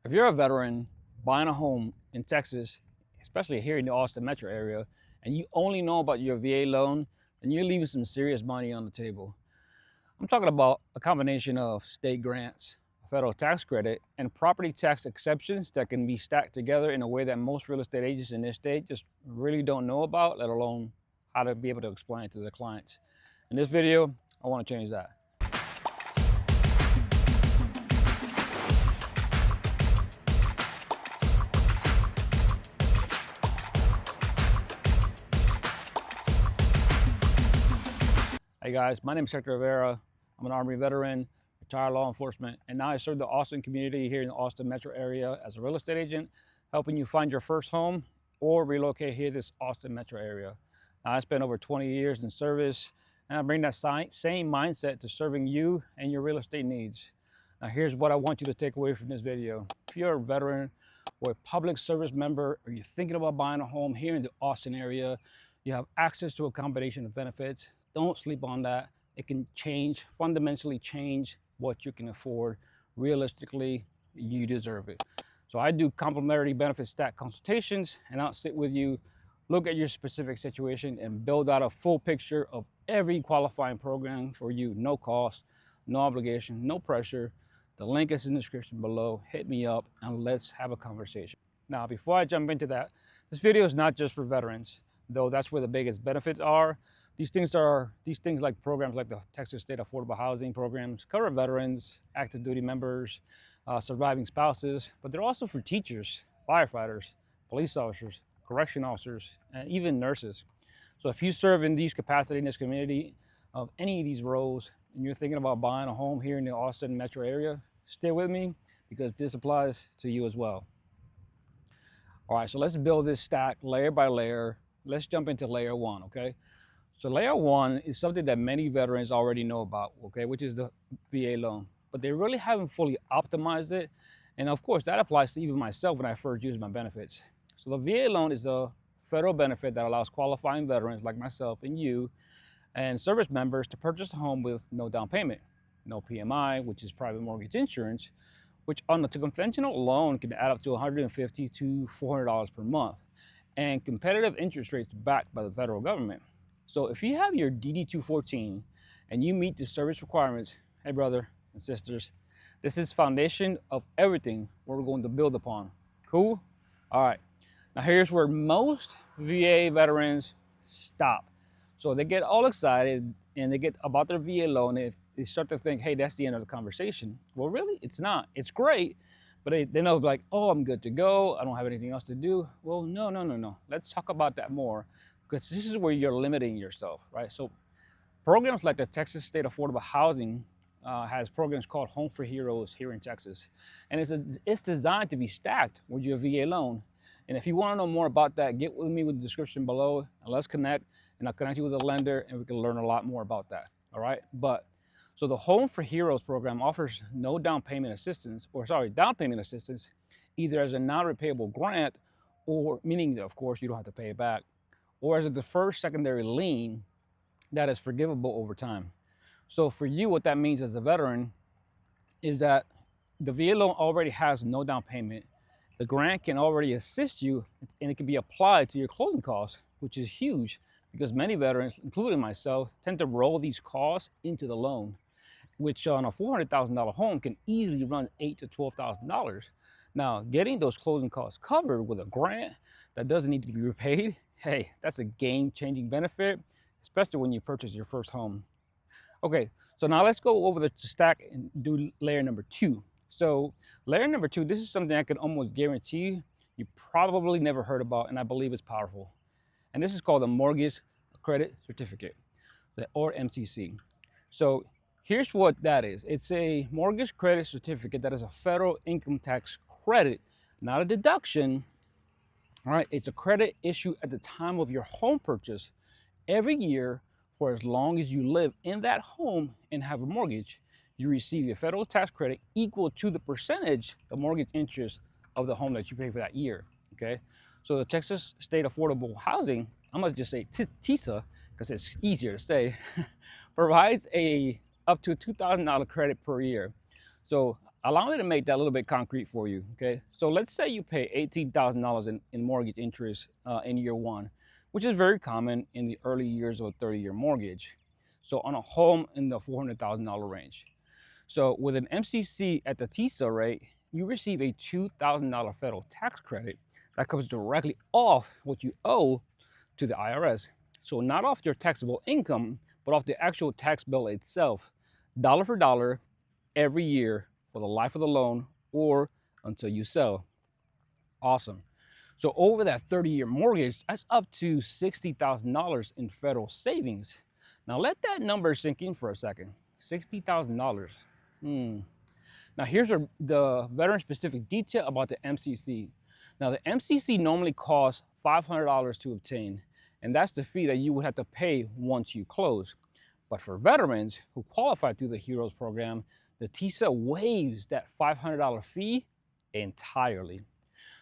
If you're a veteran buying a home in Texas, especially here in the Austin metro area, and you only know about your VA loan, then you're leaving some serious money on the table. I'm talking about a combination of state grants, a federal tax credit, and property tax exceptions that can be stacked together in a way that most real estate agents in this state just really don't know about, let alone how to be able to explain it to their clients. In this video, I want to change that. Hey guys, my name is Hector Rivera. I'm an Army veteran, retired law enforcement, and now I serve the Austin community here in the Austin metro area as a real estate agent, helping you find your first home or relocate here to this Austin metro area. Now, I spent over 20 years in service, and I bring that same mindset to serving you and your real estate needs. Now, here's what I want you to take away from this video. If you're a veteran or a public service member, or you're thinking about buying a home here in the Austin area, you have access to a combination of benefits. Don't sleep on that. It can fundamentally change what you can afford. Realistically, you deserve it. So I do complimentary benefit stack consultations, and I'll sit with you, look at your specific situation, and build out a full picture of every qualifying program for you. No cost, no obligation, no pressure. The link is in the description below. Hit me up and let's have a conversation. Now, before I jump into that, this video is not just for veterans, though that's where the biggest benefits are. These things like programs like the Texas State Affordable Housing programs cover veterans, active duty members, surviving spouses, but they're also for teachers, firefighters, police officers, correction officers, and even nurses. So if you serve in these capacities in this community of any of these roles, and you're thinking about buying a home here in the Austin metro area, stay with me because this applies to you as well. All right, so let's build this stack layer by layer. Let's jump into layer one, okay? So layer one is something that many veterans already know about, okay, which is the VA loan, but they really haven't fully optimized it. And of course, that applies to even myself when I first used my benefits. So the VA loan is a federal benefit that allows qualifying veterans like myself and you and service members to purchase a home with no down payment, no PMI, which is private mortgage insurance, which on a conventional loan can add up to $150 to $400 per month, and competitive interest rates backed by the federal government. So if you have your DD-214 and you meet the service requirements, hey brother and sisters, this is foundation of everything we're going to build upon. Cool? All right. Now here's where most VA veterans stop. So they get all excited and they get about their VA loan. If they start to think, hey, that's the end of the conversation. Well, really, it's not. It's great, but they know like, oh, I'm good to go. I don't have anything else to do. Well, no. Let's talk about that more, because this is where you're limiting yourself, right? So programs like the Texas State Affordable Housing has programs called Home for Heroes here in Texas. And it's designed to be stacked with your VA loan. And if you want to know more about that, get with me with the description below and let's connect, and I'll connect you with a lender and we can learn a lot more about that, all right? So the Home for Heroes program offers no down payment assistance, down payment assistance, either as a non-repayable grant, or meaning that, of course, you don't have to pay it back, or as a deferred secondary lien that is forgivable over time. So for you, what that means as a veteran is that the VA loan already has no down payment. The grant can already assist you, and it can be applied to your closing costs, which is huge because many veterans, including myself, tend to roll these costs into the loan, which on a $400,000 home can easily run $8,000 to $12,000. Now, getting those closing costs covered with a grant that doesn't need to be repaid, hey, that's a game-changing benefit, especially when you purchase your first home. Okay, so now let's go over the stack and do layer number two. So layer number two, this is something I can almost guarantee you probably never heard about, and I believe it's powerful. And this is called a mortgage credit certificate, or MCC. So here's what that is. It's a mortgage credit certificate that is a federal income tax credit, not a deduction. All right, it's a credit issued at the time of your home purchase every year for as long as you live in that home and have a mortgage. You receive a federal tax credit equal to the percentage of mortgage interest of the home that you pay for that year, okay? So the Texas State Affordable Housing, I'm gonna just say TSAHC, because it's easier to say, provides up to $2,000 credit per year. So allow me to make that a little bit concrete for you, okay? So let's say you pay $18,000 in mortgage interest in year one, which is very common in the early years of a 30-year mortgage. So on a home in the $400,000 range. So with an MCC at the TSA rate, you receive a $2,000 federal tax credit that comes directly off what you owe to the IRS. So not off your taxable income, but off the actual tax bill itself, dollar for dollar, every year for the life of the loan or until you sell. Awesome. So over that 30-year mortgage, that's up to $60,000 in federal savings. Now let that number sink in for a second. $60,000. Now here's the veteran-specific detail about the MCC. Now the MCC normally costs $500 to obtain, and that's the fee that you would have to pay once you close. But for veterans who qualify through the HEROES program, the TSA waives that $500 fee entirely.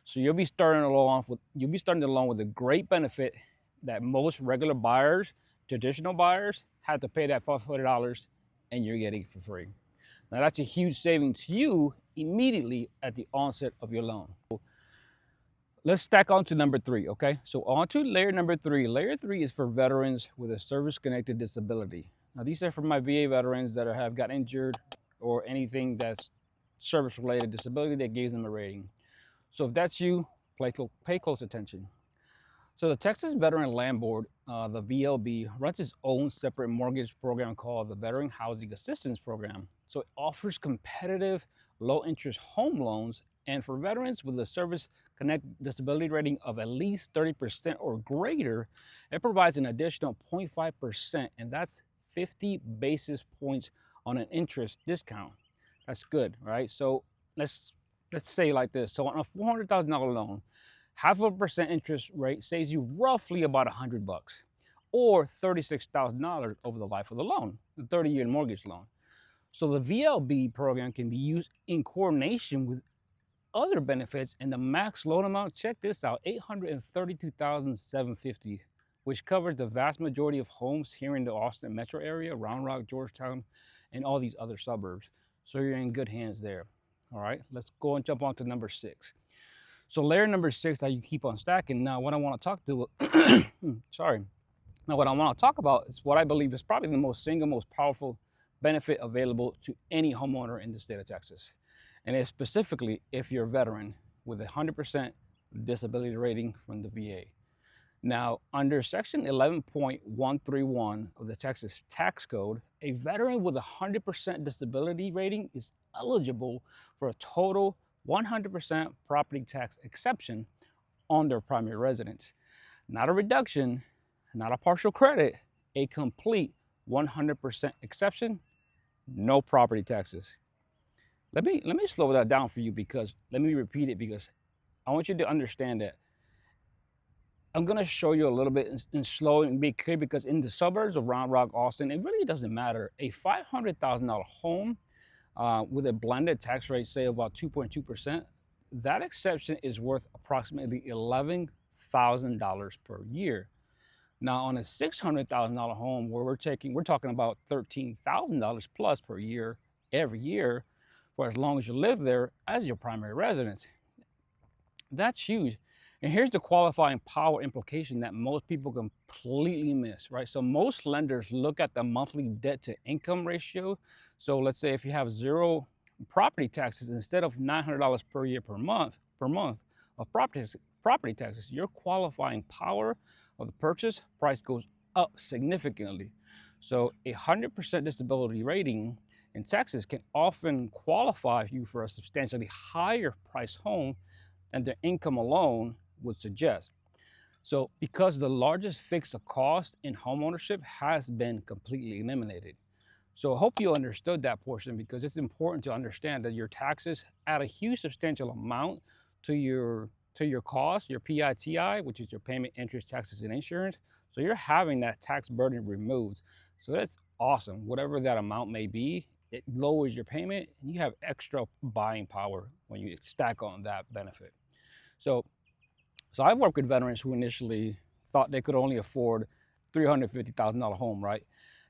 So you'll be starting the loan with a great benefit that most regular buyers, traditional buyers, had to pay that $500, and you're getting it for free. Now that's a huge saving to you immediately at the onset of your loan. Let's stack on to number 3, okay? So on to layer number 3. Layer 3 is for veterans with a service-connected disability. Now these are for my VA veterans that have got injured or anything that's service-related disability that gives them a rating. So if that's you, pay close attention. So the Texas Veteran Land Board, the VLB, runs its own separate mortgage program called the Veteran Housing Assistance Program. So it offers competitive, low-interest home loans, and for veterans with a service-connected disability rating of at least 30% or greater, it provides an additional 0.5%, and that's 50 basis points on an interest discount. That's good, right? So let's say like this. So on a $400,000 loan, 0.5% interest rate saves you roughly about $100 or $36,000 over the life of the loan, the 30-year mortgage loan. So the VLB program can be used in coordination with other benefits, and the max loan amount, check this out, $832,750, which covers the vast majority of homes here in the Austin metro area, Round Rock, Georgetown, and all these other suburbs. So you're in good hands there. All right, let's go and jump on to number 6. So layer number 6 that you keep on stacking. Now what I want to talk to, Now what I want to talk about is what I believe is probably the most powerful benefit available to any homeowner in the state of Texas. And it's specifically if you're a veteran with a 100% disability rating from the VA. Now, under section 11.131 of the Texas Tax Code, a veteran with a 100% disability rating is eligible for a total 100% property tax exception on their primary residence. Not a reduction, not a partial credit, a complete 100% exception, no property taxes. Let me slow that down for you, because let me repeat it, because I want you to understand that I'm going to show you a little bit and slow and be clear, because in the suburbs of Round Rock, Austin, it really doesn't matter. A $500,000 home with a blended tax rate, say about 2.2%, that exception is worth approximately $11,000 per year. Now on a $600,000 home where we're talking about $13,000 plus per year, every year, for as long as you live there as your primary residence. That's huge. And here's the qualifying power implication that most people completely miss, right? So most lenders look at the monthly debt to income ratio. So let's say if you have 0 property taxes, instead of $900 per year per month of property taxes, your qualifying power of the purchase price goes up significantly. So a 100% disability rating in Texas can often qualify you for a substantially higher price home than their income alone would suggest. So because the largest fixed cost in homeownership has been completely eliminated. So I hope you understood that portion, because it's important to understand that your taxes add a huge substantial amount to your cost, your PITI, which is your payment, interest, taxes, and insurance. So you're having that tax burden removed. So that's awesome. Whatever that amount may be, it lowers your payment, and you have extra buying power when you stack on that benefit. So I've worked with veterans who initially thought they could only afford $350,000 home, right?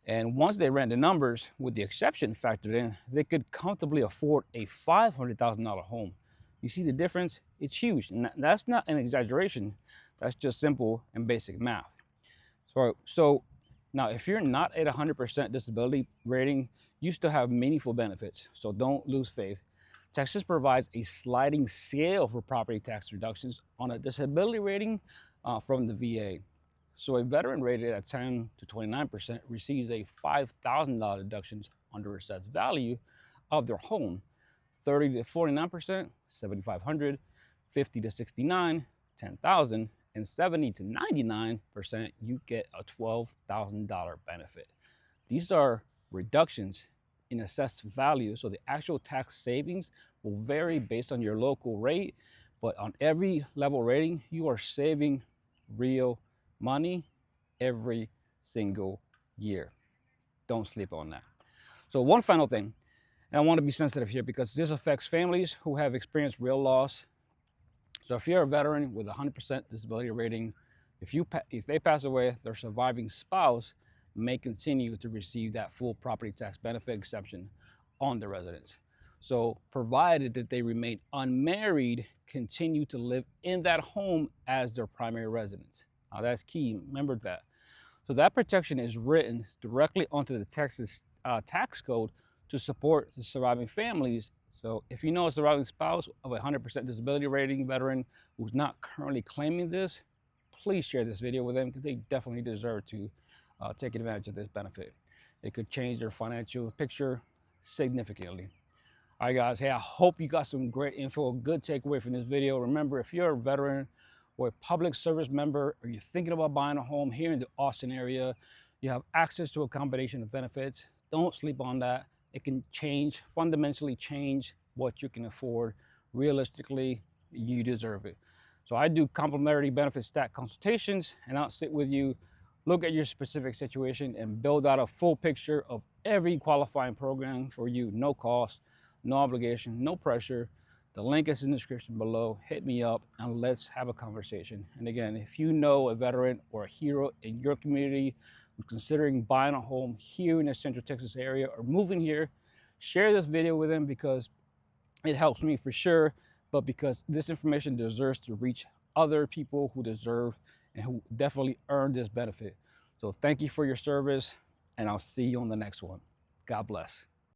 And once they ran the numbers with the exception factored in, they could comfortably afford a $500,000 home. You see the difference? It's huge. And that's not an exaggeration. That's just simple and basic math. So now, if you're not at 100% disability rating, you still have meaningful benefits. So don't lose faith. Texas provides a sliding scale for property tax reductions on a disability rating from the VA. So a veteran rated at 10 to 29% receives a $5,000 deductions on the assessed value of their home. 30 to 49%, $7,500, 50 to 69, $10,000, and 70 to 99%, you get a $12,000 benefit. These are reductions in assessed value, so the actual tax savings will vary based on your local rate, but on every level rating, you are saving real money every single year. Don't sleep on that. So one final thing, and I want to be sensitive here because this affects families who have experienced real loss. So if you're a veteran with a 100% disability rating, if they pass away, their surviving spouse may continue to receive that full property tax benefit exemption on the residence. So provided that they remain unmarried, continue to live in that home as their primary residence. Now that's key, remember that. So that protection is written directly onto the Texas tax code to support the surviving families. So if you know a surviving spouse of a 100% disability rating veteran who's not currently claiming this, please share this video with them because they definitely deserve to take advantage of this benefit. It could change their financial picture significantly. All right, guys. Hey, I hope you got some great info, a good takeaway from this video. Remember, if you're a veteran or a public service member, or you're thinking about buying a home here in the Austin area, you have access to a combination of benefits. Don't sleep on that. It can fundamentally change what you can afford. Realistically, you deserve it. So I do complimentary benefit stack consultations, and I'll sit with you, look at your specific situation, and build out a full picture of every qualifying program for you. No cost, no obligation, no pressure. The link is in the description below. Hit me up and let's have a conversation. And again, if you know a veteran or a hero in your community who's considering buying a home here in the Central Texas area or moving here, share this video with them because it helps me for sure, but because this information deserves to reach other people who deserve and who definitely earn this benefit. So thank you for your service, and I'll see you on the next one. God bless.